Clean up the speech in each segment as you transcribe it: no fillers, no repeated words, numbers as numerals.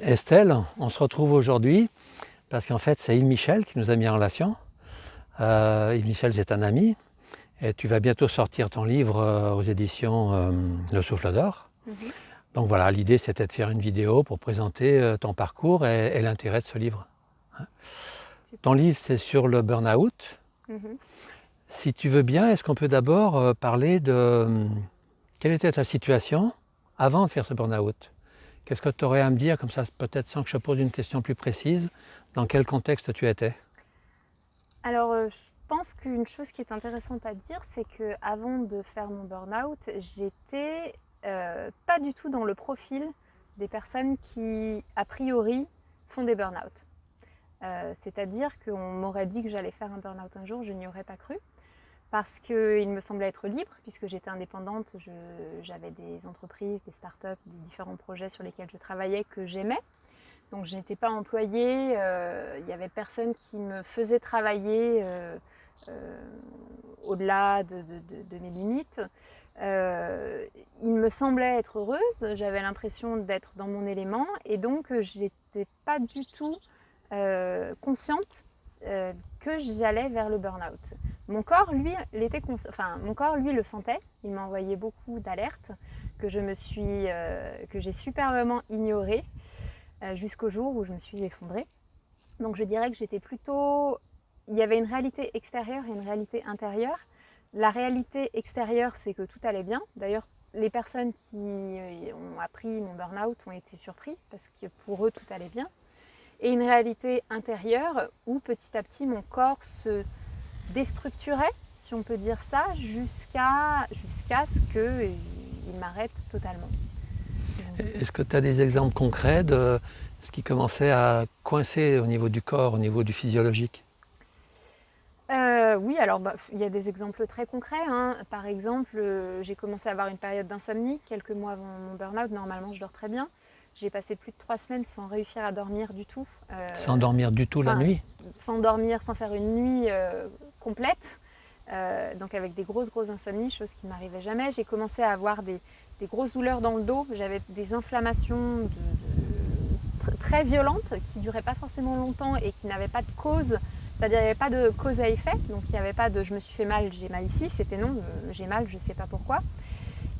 Estelle, on se retrouve aujourd'hui parce qu'en fait c'est Yves Michel qui nous a mis en relation. Yves Michel, c'est un ami et tu vas bientôt sortir ton livre aux éditions Le Souffle d'Or. Donc voilà, l'idée c'était de faire une vidéo pour présenter ton parcours et l'intérêt de ce livre. Ton livre c'est sur le burn-out. Si tu veux bien, est-ce qu'on peut d'abord parler de quelle était ta situation avant de faire ce burn-out? Qu'est-ce que tu aurais à me dire, comme ça peut-être sans que je pose une question plus précise, dans quel contexte tu étais? Alors, je pense qu'une chose qui est intéressante à dire, c'est qu'avant de faire mon burn-out, j'étais pas du tout dans le profil des personnes qui, a priori, font des burn-out. C'est-à-dire qu'on m'aurait dit que j'allais faire un burn-out un jour, je n'y aurais pas cru. Parce qu'il me semblait être libre, puisque j'étais indépendante, j'avais des entreprises, des startups, des différents projets sur lesquels je travaillais que j'aimais. Donc je n'étais pas employée, il n'y avait personne qui me faisait travailler au-delà de mes limites. Il me semblait être heureuse, j'avais l'impression d'être dans mon élément et donc j'étais pas du tout consciente que j'allais vers le burn-out. Mon corps, lui, mon corps, lui, le sentait. Il m'envoyait beaucoup d'alertes que j'ai superbement ignorées jusqu'au jour où je me suis effondrée. Donc je dirais que j'étais plutôt... Il y avait une réalité extérieure et une réalité intérieure. La réalité extérieure, c'est que tout allait bien. D'ailleurs, les personnes qui ont appris mon burn-out ont été surpris parce que pour eux, tout allait bien. Et une réalité intérieure où petit à petit, mon corps se déstructurait, si on peut dire ça, jusqu'à ce qu'il m'arrête totalement. Est-ce que tu as des exemples concrets de ce qui commençait à coincer au niveau du corps, au niveau du physiologique? Oui, alors il y a des exemples très concrets, hein. Par exemple, j'ai commencé à avoir une période d'insomnie quelques mois avant mon burn-out. Normalement, je dors très bien. J'ai passé plus de 3 semaines sans réussir à dormir du tout. Sans dormir du tout la Enfin, nuit? sans dormir, sans faire une nuit complète. Donc avec des grosses insomnies, chose qui ne m'arrivait jamais. J'ai commencé à avoir des grosses douleurs dans le dos. J'avais des inflammations très violentes qui ne duraient pas forcément longtemps et qui n'avaient pas de cause. C'est-à-dire qu'il n'y avait pas de cause à effet, donc il n'y avait pas de je me suis fait mal, j'ai mal ici, c'était non, j'ai mal, je ne sais pas pourquoi.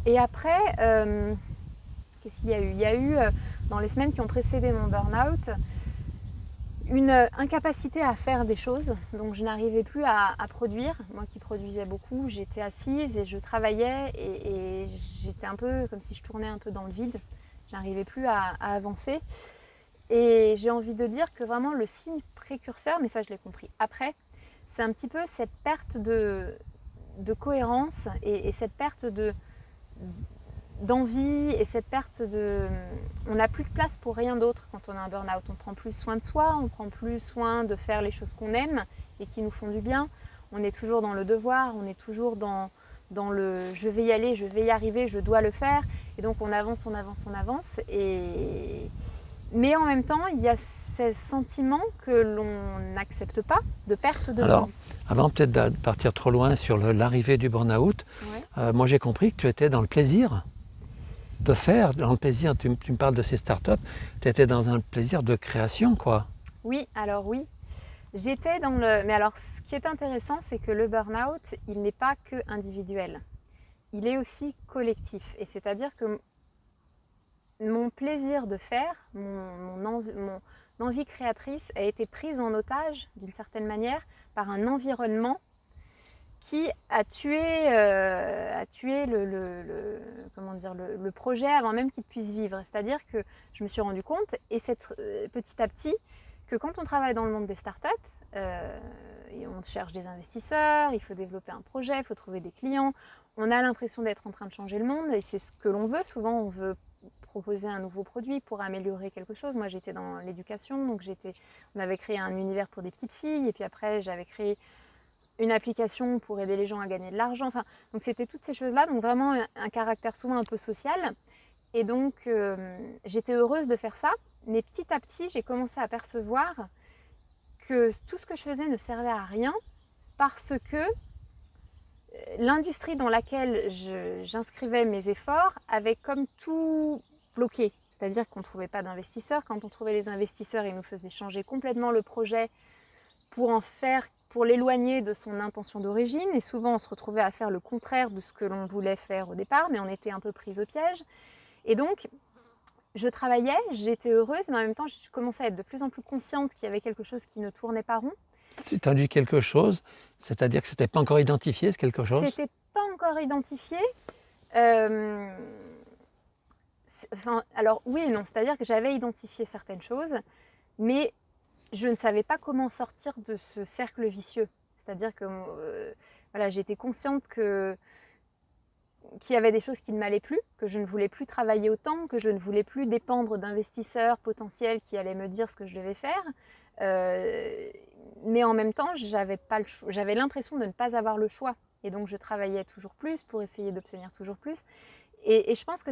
Et après, qu'est-ce qu'il y a eu? Il y a eu, dans les semaines qui ont précédé mon burn-out, une incapacité à faire des choses, donc je n'arrivais plus à produire. Moi qui produisais beaucoup, j'étais assise et je travaillais et j'étais un peu comme si je tournais un peu dans le vide. Je n'arrivais plus à avancer. Et j'ai envie de dire que vraiment le signe précurseur, mais ça je l'ai compris après, c'est un petit peu cette perte de cohérence et cette perte d'envie et cette perte de... On n'a plus de place pour rien d'autre quand on a un burn-out. On prend plus soin de soi, on prend plus soin de faire les choses qu'on aime et qui nous font du bien. On est toujours dans le devoir, on est toujours dans le je vais y aller, je vais y arriver, je dois le faire. Et donc on avance, on avance, on avance. Mais en même temps, il y a ce sentiment que l'on n'accepte pas de perte de Alors, sens. avant peut-être de partir trop loin sur l'arrivée du burn-out, Ouais. moi j'ai compris que tu étais dans le plaisir de faire, dans le plaisir, tu me parles de ces startups, tu étais dans un plaisir de création, quoi. Oui, alors oui. J'étais dans le... Mais alors, ce qui est intéressant, c'est que le burn-out, il n'est pas que individuel. Il est aussi collectif. Et c'est-à-dire que mon plaisir de faire, mon envie créatrice a été prise en otage, d'une certaine manière, par un environnement qui a tué comment dire, le projet avant même qu'il puisse vivre. C'est-à-dire que je me suis rendu compte, et petit à petit, que quand on travaille dans le monde des startups, et on cherche des investisseurs, il faut développer un projet, il faut trouver des clients, on a l'impression d'être en train de changer le monde, et c'est ce que l'on veut. Souvent, on veut proposer un nouveau produit pour améliorer quelque chose. Moi, j'étais dans l'éducation, donc on avait créé un univers pour des petites filles, et puis après, j'avais créé une application pour aider les gens à gagner de l'argent. Enfin, donc c'était toutes ces choses-là, donc vraiment un caractère souvent un peu social. Et donc j'étais heureuse de faire ça, mais petit à petit j'ai commencé à percevoir que tout ce que je faisais ne servait à rien parce que l'industrie dans laquelle j'inscrivais mes efforts avait comme tout bloqué. C'est-à-dire qu'on ne trouvait pas d'investisseurs. Quand on trouvait des investisseurs, ils nous faisaient changer complètement le projet pour l'éloigner de son intention d'origine. Et souvent, on se retrouvait à faire le contraire de ce que l'on voulait faire au départ, mais on était un peu pris au piège. Et donc, je travaillais, j'étais heureuse, mais en même temps, je commençais à être de plus en plus consciente qu'il y avait quelque chose qui ne tournait pas rond. Tu as dit quelque chose, c'est-à-dire que ce n'était pas encore identifié, ce quelque chose? C'était pas encore identifié. Alors oui et non, c'est-à-dire que j'avais identifié certaines choses, mais je ne savais pas comment sortir de ce cercle vicieux. C'est-à-dire que voilà, j'étais consciente qu'il y avait des choses qui ne m'allaient plus, que je ne voulais plus travailler autant, que je ne voulais plus dépendre d'investisseurs potentiels qui allaient me dire ce que je devais faire. Mais en même temps, j'avais l'impression de ne pas avoir le choix. Et donc, je travaillais toujours plus pour essayer d'obtenir toujours plus. Et je pense que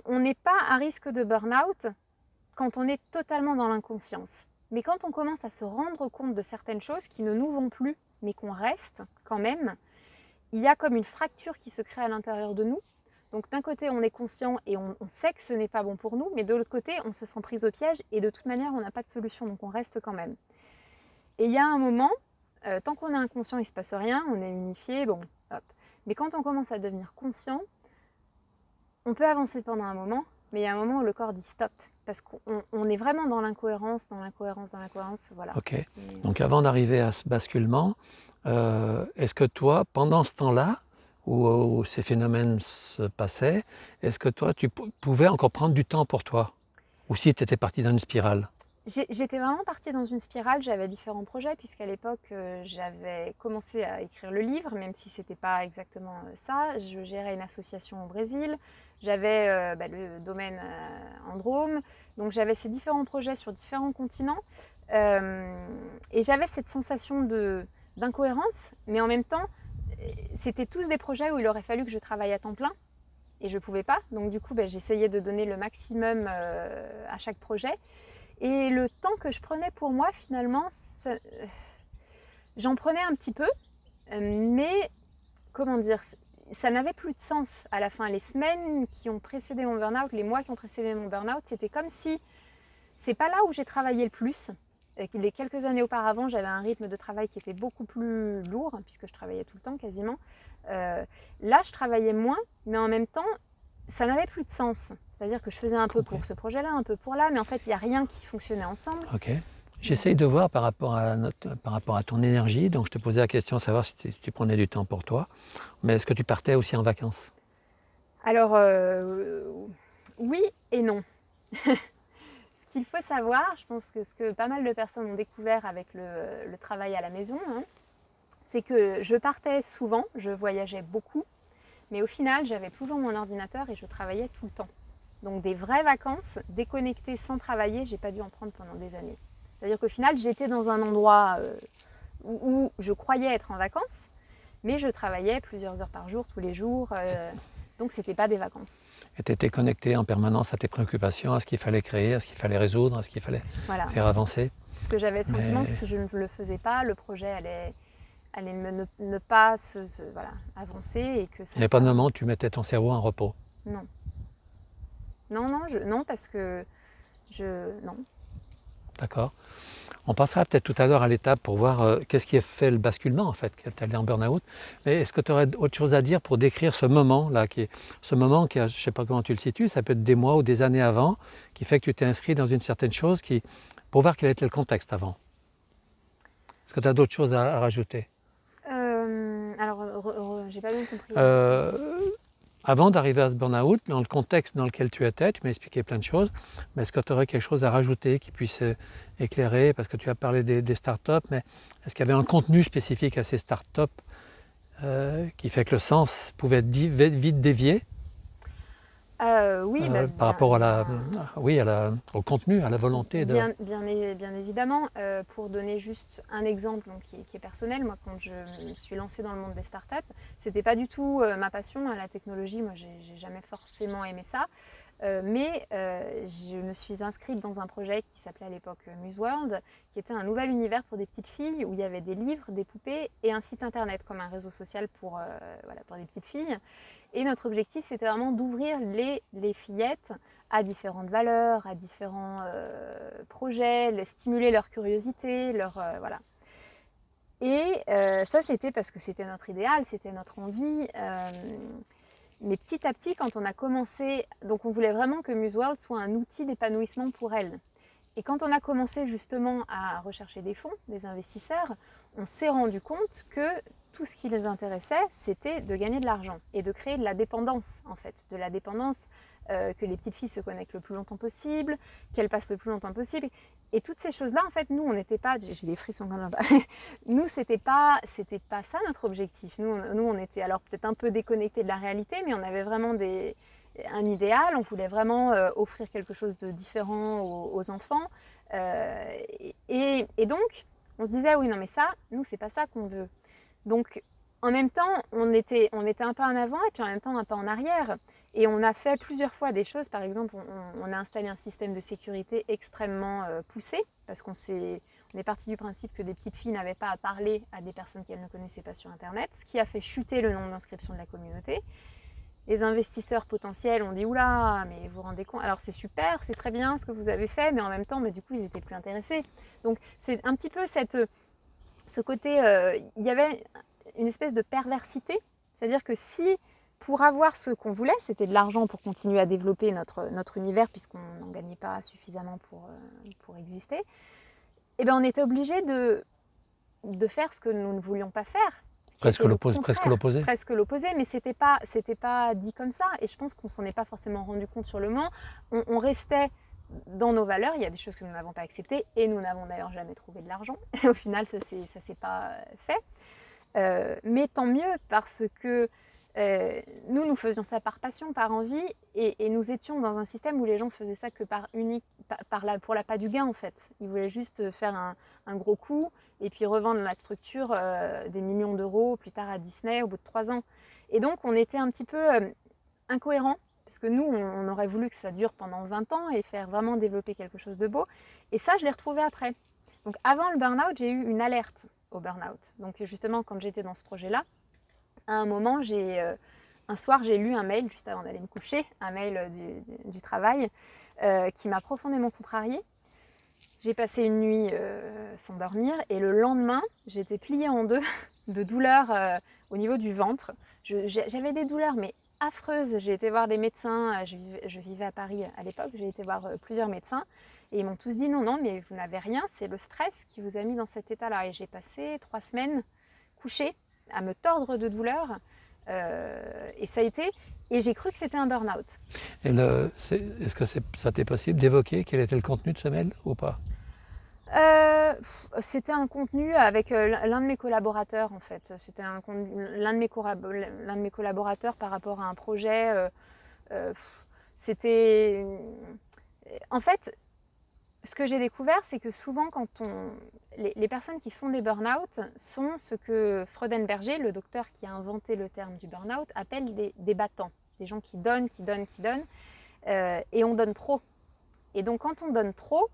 on n'est pas à risque de burn-out quand on est totalement dans l'inconscience. Mais quand on commence à se rendre compte de certaines choses qui ne nous vont plus, mais qu'on reste quand même, il y a comme une fracture qui se crée à l'intérieur de nous. Donc d'un côté, on est conscient et on sait que ce n'est pas bon pour nous, mais de l'autre côté, on se sent prise au piège et de toute manière, on n'a pas de solution, donc on reste quand même. Et il y a un moment, tant qu'on est inconscient, il ne se passe rien, on est unifié, bon, hop. Mais quand on commence à devenir conscient, on peut avancer pendant un moment, mais il y a un moment où le corps dit stop, parce qu'on est vraiment dans l'incohérence, voilà. Ok. Donc avant d'arriver à ce basculement, est-ce que toi, pendant ce temps-là, où ces phénomènes se passaient, est-ce que toi, tu pouvais encore prendre du temps pour toi? Ou si tu étais parti dans une spirale? J'étais vraiment partie dans une spirale, j'avais différents projets, puisqu'à l'époque, j'avais commencé à écrire le livre, même si ce n'était pas exactement ça. Je gérais une association au Brésil, j'avais le domaine en Drôme, donc j'avais ces différents projets sur différents continents, et j'avais cette sensation d'incohérence, mais en même temps, c'était tous des projets où il aurait fallu que je travaille à temps plein, et je ne pouvais pas. Donc du coup, j'essayais de donner le maximum à chaque projet. Et le temps que je prenais pour moi, finalement, j'en prenais un petit peu, mais comment dire, ça n'avait plus de sens à la fin. Les semaines qui ont précédé mon burn-out, les mois qui ont précédé mon burn-out, c'était comme si c'est pas là où j'ai travaillé le plus. Les quelques années auparavant, j'avais un rythme de travail qui était beaucoup plus lourd, puisque je travaillais tout le temps quasiment. Là, je travaillais moins, mais en même temps, ça n'avait plus de sens. C'est-à-dire que je faisais un peu pour ce projet-là, un peu pour là, mais en fait, il n'y a rien qui fonctionnait ensemble. Ok. J'essaye de voir par rapport à ton énergie, donc je te posais la question de savoir si tu prenais du temps pour toi, mais est-ce que tu partais aussi en vacances? Alors, oui et non. Ce qu'il faut savoir, je pense que ce que pas mal de personnes ont découvert avec le travail à la maison, hein, c'est que je partais souvent, je voyageais beaucoup, mais au final, j'avais toujours mon ordinateur et je travaillais tout le temps. Donc des vraies vacances, déconnectées sans travailler, j'ai pas dû en prendre pendant des années. C'est-à-dire qu'au final, j'étais dans un endroit où je croyais être en vacances, mais je travaillais plusieurs heures par jour, tous les jours, donc c'était pas des vacances. Et tu étais connecté en permanence à tes préoccupations, à ce qu'il fallait créer, à ce qu'il fallait résoudre, à ce qu'il fallait faire avancer. Parce que j'avais le sentiment que si je ne le faisais pas, le projet allait ne pas avancer et que ça... Il n'y avait pas de moment où tu mettais ton cerveau en repos? Non. Non, parce que non. D'accord. On passera peut-être tout à l'heure à l'étape pour voir qu'est-ce qui a fait le basculement en fait, qu'elle est allée en burn-out. Mais est-ce que tu aurais autre chose à dire pour décrire ce moment-là, je ne sais pas comment tu le situes, ça peut être des mois ou des années avant, qui fait que tu t'es inscrit dans une certaine chose pour voir quel était le contexte avant. Est-ce que tu as d'autres choses à rajouter? Alors, j'ai pas bien compris. Avant d'arriver à ce burn-out, dans le contexte dans lequel tu étais, tu m'as expliqué plein de choses, mais est-ce que tu aurais quelque chose à rajouter qui puisse éclairer? Parce que tu as parlé des startups, mais est-ce qu'il y avait un contenu spécifique à ces startups qui fait que le sens pouvait être vite dévié? Oui, par rapport au contenu, à la volonté de... Bien évidemment. Pour donner juste un exemple donc, qui est personnel, moi quand je me suis lancée dans le monde des startups, c'était pas du tout ma passion, la technologie, moi j'ai jamais forcément aimé ça. Mais je me suis inscrite dans un projet qui s'appelait à l'époque MuseWorld, qui était un nouvel univers pour des petites filles où il y avait des livres, des poupées et un site internet comme un réseau social pour des petites filles. Et notre objectif, c'était vraiment d'ouvrir les fillettes à différentes valeurs, à différents projets, les stimuler leur curiosité, voilà. Et ça, c'était parce que c'était notre idéal, c'était notre envie. Mais petit à petit, quand on a commencé, donc on voulait vraiment que MuseWorld soit un outil d'épanouissement pour elles. Et quand on a commencé justement à rechercher des fonds, des investisseurs, on s'est rendu compte que tout ce qui les intéressait, c'était de gagner de l'argent et de créer de la dépendance, en fait. De la dépendance, que les petites filles se connectent le plus longtemps possible, qu'elles passent le plus longtemps possible. Et toutes ces choses-là, en fait, nous, on n'était pas... J'ai des frissons quand même. Nous, c'était pas ça notre objectif. Nous, on était alors peut-être un peu déconnectés de la réalité, mais on avait vraiment un idéal. On voulait vraiment offrir quelque chose de différent aux enfants. Et donc, on se disait, oui, non, mais ça, nous, c'est pas ça qu'on veut. Donc, en même temps, on était un pas en avant et puis en même temps un pas en arrière. Et on a fait plusieurs fois des choses. Par exemple, on a installé un système de sécurité extrêmement poussé parce qu'on est parti du principe que des petites filles n'avaient pas à parler à des personnes qu'elles ne connaissaient pas sur Internet, ce qui a fait chuter le nombre d'inscriptions de la communauté. Les investisseurs potentiels ont dit « Oula, mais vous vous rendez compte, alors c'est super, c'est très bien ce que vous avez fait, mais en même temps, du coup, ils n'étaient plus intéressés. » Donc, c'est un petit peu ce côté, il y avait une espèce de perversité, c'est-à-dire que si pour avoir ce qu'on voulait, c'était de l'argent pour continuer à développer notre univers puisqu'on n'en gagnait pas suffisamment pour exister, eh bien on était obligé de faire ce que nous ne voulions pas faire. Presque l'opposé. Presque l'opposé, mais c'était pas dit comme ça. Et je pense qu'on s'en est pas forcément rendu compte sur le moment. On restait dans nos valeurs. Il y a des choses que nous n'avons pas acceptées et nous n'avons d'ailleurs jamais trouvé de l'argent. Au final, ça s'est pas fait. Mais tant mieux parce que nous faisions ça par passion, par envie, et nous étions dans un système où les gens faisaient ça que pour l'appât du gain en fait. Ils voulaient juste faire un gros coup et puis revendre la structure des millions d'euros plus tard à Disney au bout de 3 ans. Et donc on était un petit peu incohérents, parce que nous on aurait voulu que ça dure pendant 20 ans et faire vraiment développer quelque chose de beau. Et ça je l'ai retrouvé après. Donc avant le burn-out, j'ai eu une alerte au burn-out. Donc justement quand j'étais dans ce projet-là, à un moment, un soir, j'ai lu un mail, juste avant d'aller me coucher, un mail du travail, qui m'a profondément contrariée. J'ai passé une nuit sans dormir et le lendemain, j'étais pliée en deux de douleurs au niveau du ventre. J'avais des douleurs, mais affreuses. J'ai été voir des médecins, je vivais à Paris à l'époque, j'ai été voir plusieurs médecins et ils m'ont tous dit non, mais vous n'avez rien, c'est le stress qui vous a mis dans cet état-là. Et j'ai passé 3 semaines couchée à me tordre de douleur et ça a été, et j'ai cru que c'était un burn-out. Est-ce que ça t'est possible d'évoquer quel était le contenu de ce mail ou pas? C'était un contenu avec l'un de mes collaborateurs en fait. C'était l'un de mes collaborateurs par rapport à un projet. C'était... En fait, ce que j'ai découvert, c'est que souvent, les personnes qui font des burn-out sont ce que Freudenberger, le docteur qui a inventé le terme du burn-out, appelle des battants. Des gens qui donnent, et on donne trop. Et donc, quand on donne trop,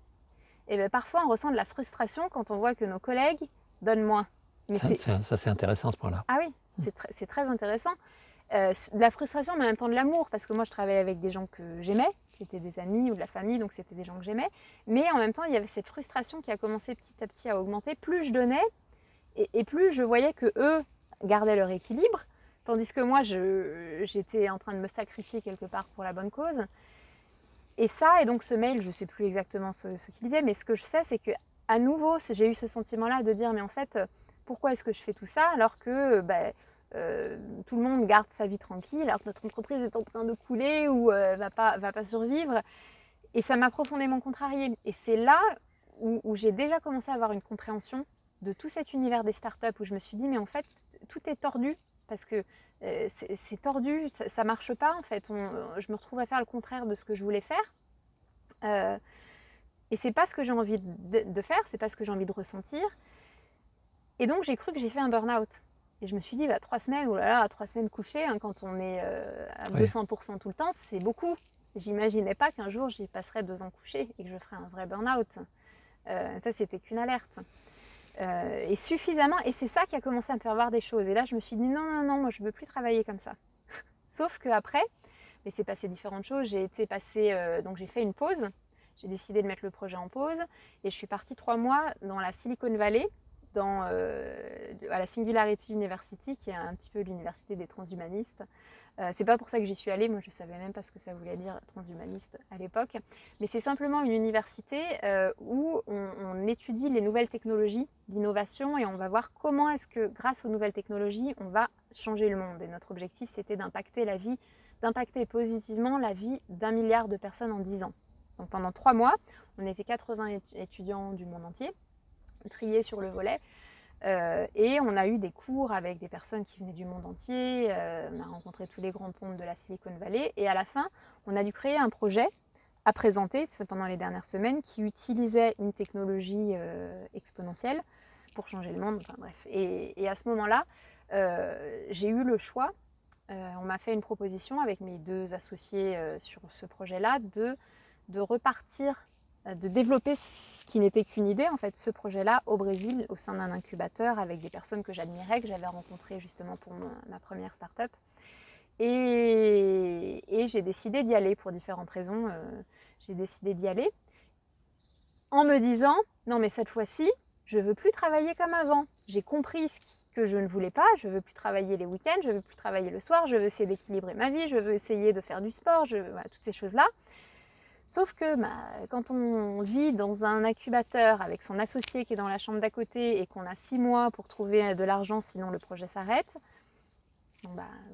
eh bien, parfois, on ressent de la frustration quand on voit que nos collègues donnent moins. Mais ça, c'est intéressant ce point-là. Ah oui, c'est très intéressant. De la frustration, mais en même temps de l'amour, parce que moi, je travaillais avec des gens que j'aimais, qui étaient des amis ou de la famille, donc c'était des gens que j'aimais. Mais en même temps, il y avait cette frustration qui a commencé petit à petit à augmenter. Plus je donnais, et plus je voyais que eux gardaient leur équilibre, tandis que moi, j'étais en train de me sacrifier quelque part pour la bonne cause. Et ça, et donc ce mail, je ne sais plus exactement ce qu'il disait, mais ce que je sais, c'est qu'à nouveau, j'ai eu ce sentiment-là de dire, mais en fait, pourquoi est-ce que je fais tout ça alors que tout le monde garde sa vie tranquille, alors que notre entreprise est en train de couler ou va pas survivre. Et ça m'a profondément contrariée. Et c'est là où j'ai déjà commencé à avoir une compréhension de tout cet univers des startups, où je me suis dit, mais en fait, tout est tordu, parce que c'est tordu, ça ne marche pas en fait. Je me retrouve à faire le contraire de ce que je voulais faire. Et c'est pas ce que j'ai envie de faire, c'est pas ce que j'ai envie de ressentir. Et donc j'ai cru que j'ai fait un burn-out. Et je me suis dit, 3 semaines, oh là là, 3 semaines couchées, hein, quand on est à 200% tout le temps, c'est beaucoup. J'imaginais pas qu'un jour j'y passerais 2 ans couchée et que je ferais un vrai burn-out. Ça, c'était qu'une alerte. Et suffisamment, et c'est ça qui a commencé à me faire voir des choses. Et là, je me suis dit, non, moi je ne veux plus travailler comme ça. Sauf qu'après, il s'est passé différentes choses. Donc j'ai fait une pause. J'ai décidé de mettre le projet en pause et je suis partie 3 mois dans la Silicon Valley, à la Singularity University, qui est un petit peu l'université des transhumanistes. C'est pas pour ça que j'y suis allée, moi je savais même pas ce que ça voulait dire transhumaniste à l'époque, mais c'est simplement une université où on étudie les nouvelles technologies d'innovation et on va voir comment est-ce que grâce aux nouvelles technologies on va changer le monde. Et notre objectif c'était d'impacter positivement la vie d'1 milliard de personnes en 10 ans. Donc pendant 3 mois, on était 80 étudiants du monde entier, triés sur le volet. Et on a eu des cours avec des personnes qui venaient du monde entier, on a rencontré tous les grands pontes de la Silicon Valley et à la fin, on a dû créer un projet à présenter pendant les dernières semaines qui utilisait une technologie exponentielle pour changer le monde, enfin bref. Et à ce moment-là, j'ai eu le choix, on m'a fait une proposition avec mes 2 associés sur ce projet-là de repartir, de développer ce qui n'était qu'une idée, en fait, ce projet-là au Brésil, au sein d'un incubateur avec des personnes que j'admirais, que j'avais rencontrées justement pour ma première start-up. Et j'ai décidé d'y aller pour différentes raisons. J'ai décidé d'y aller en me disant, non mais cette fois-ci, je ne veux plus travailler comme avant. J'ai compris ce que je ne voulais pas, je ne veux plus travailler les week-ends, je ne veux plus travailler le soir, je veux essayer d'équilibrer ma vie, je veux essayer de faire du sport, voilà, toutes ces choses-là. Sauf que quand on vit dans un incubateur avec son associé qui est dans la chambre d'à côté et qu'on a 6 mois pour trouver de l'argent, sinon le projet s'arrête,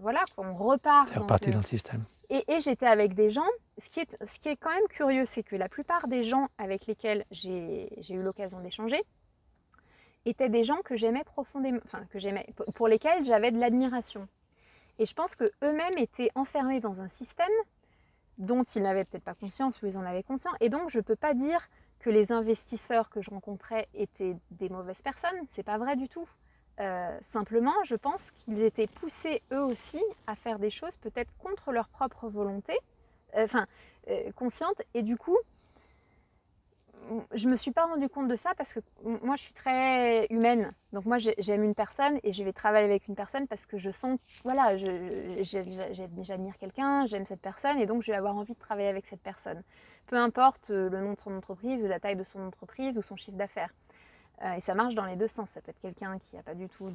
voilà, on repart. C'est reparti dans le système. Et j'étais avec des gens, ce qui est quand même curieux, c'est que la plupart des gens avec lesquels j'ai eu l'occasion d'échanger étaient des gens que j'aimais profondément, pour lesquels j'avais de l'admiration. Et je pense qu'eux-mêmes étaient enfermés dans un système dont ils n'avaient peut-être pas conscience ou ils en avaient conscience. Et donc, je ne peux pas dire que les investisseurs que je rencontrais étaient des mauvaises personnes. Ce n'est pas vrai du tout. Simplement, je pense qu'ils étaient poussés eux aussi à faire des choses peut-être contre leur propre volonté, consciente. Et du coup, je ne me suis pas rendu compte de ça parce que moi, je suis très humaine. Donc moi, j'aime une personne et je vais travailler avec une personne parce que je sens, voilà, j'admire quelqu'un, j'aime cette personne et donc je vais avoir envie de travailler avec cette personne. Peu importe le nom de son entreprise, la taille de son entreprise ou son chiffre d'affaires. Et ça marche dans les 2 sens. Ça peut être quelqu'un qui n'a pas du tout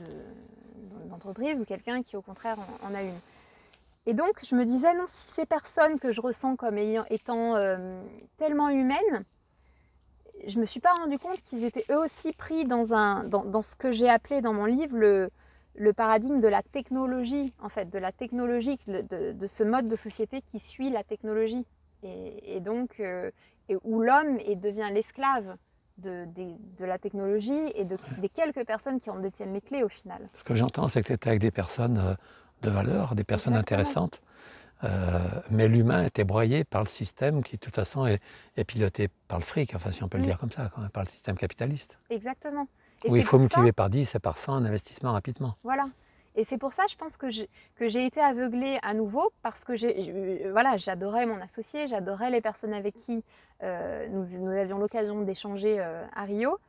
d'entreprise ou quelqu'un qui, au contraire, en a une. Et donc, je me disais, non, si ces personnes que je ressens comme étant tellement humaines, je ne me suis pas rendu compte qu'ils étaient eux aussi pris dans ce que j'ai appelé dans mon livre le paradigme de la technologie, en fait, de la technologie, de ce mode de société qui suit la technologie. Et donc, où l'homme devient l'esclave de la technologie et des quelques personnes qui en détiennent les clés au final. Ce que j'entends, c'est que tu étais avec des personnes de valeur, des personnes intéressantes, mais l'humain était broyé par le système qui, de toute façon, est piloté par le fric, enfin, si on peut le dire comme ça, quand même, par le système capitaliste. Exactement. Et où il faut multiplier par 10 et par 100 un investissement rapidement. Voilà. Et c'est pour ça, je pense que j'ai été aveuglée à nouveau parce que j'adorais mon associé, j'adorais les personnes avec qui nous avions l'occasion d'échanger à Rio.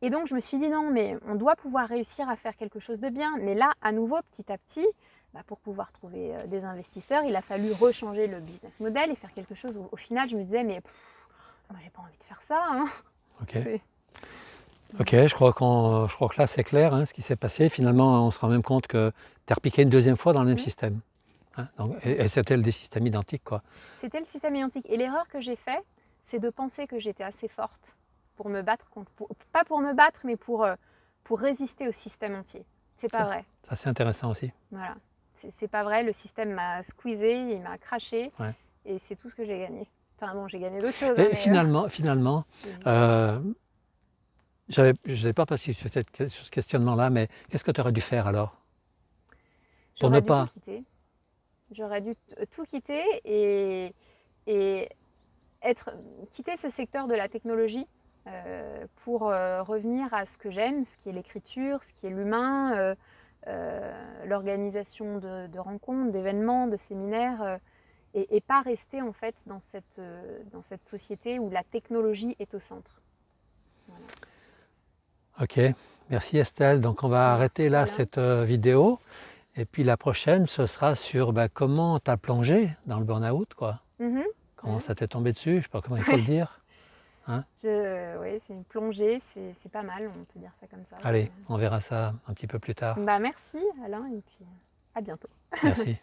Et donc, je me suis dit non, mais on doit pouvoir réussir à faire quelque chose de bien. Mais là, à nouveau, petit à petit, pour pouvoir trouver des investisseurs, il a fallu rechanger le business model et faire quelque chose où, au final, je me disais, mais moi, j'ai pas envie de faire ça. Hein. Ok, je crois que là c'est clair ce qui s'est passé. Finalement, on se rend même compte que tu as repiqué une 2e fois dans le même système. Donc, et c'était des systèmes identiques, quoi. C'était le système identique. Et l'erreur que j'ai faite, c'est de penser que j'étais assez forte pour me battre contre. Pas pour me battre, mais pour résister au système entier. C'est pas vrai. Ça, c'est intéressant aussi. Voilà. C'est pas vrai. Le système m'a squeezé, il m'a craché. Ouais. Et c'est tout ce que j'ai gagné. Enfin bon, j'ai gagné d'autres choses. Et finalement, je n'avais pas passé sur ce questionnement-là, mais qu'est-ce que tu aurais dû faire alors pour ne pas... J'aurais dû tout quitter et quitter ce secteur de la technologie pour revenir à ce que j'aime, ce qui est l'écriture, ce qui est l'humain, l'organisation de rencontres, d'événements, de séminaires, et pas rester en fait dans cette société où la technologie est au centre. Voilà. Ok, merci Estelle. Donc on va arrêter là cette vidéo Et puis la prochaine, ce sera sur comment tu as plongé dans le burn-out, quoi. Comment ça t'est tombé dessus, je ne sais pas comment il faut le dire. Hein? Oui, c'est une plongée, c'est pas mal, on peut dire ça comme ça. Allez, on verra ça un petit peu plus tard. Merci Alain, et puis à bientôt. Merci.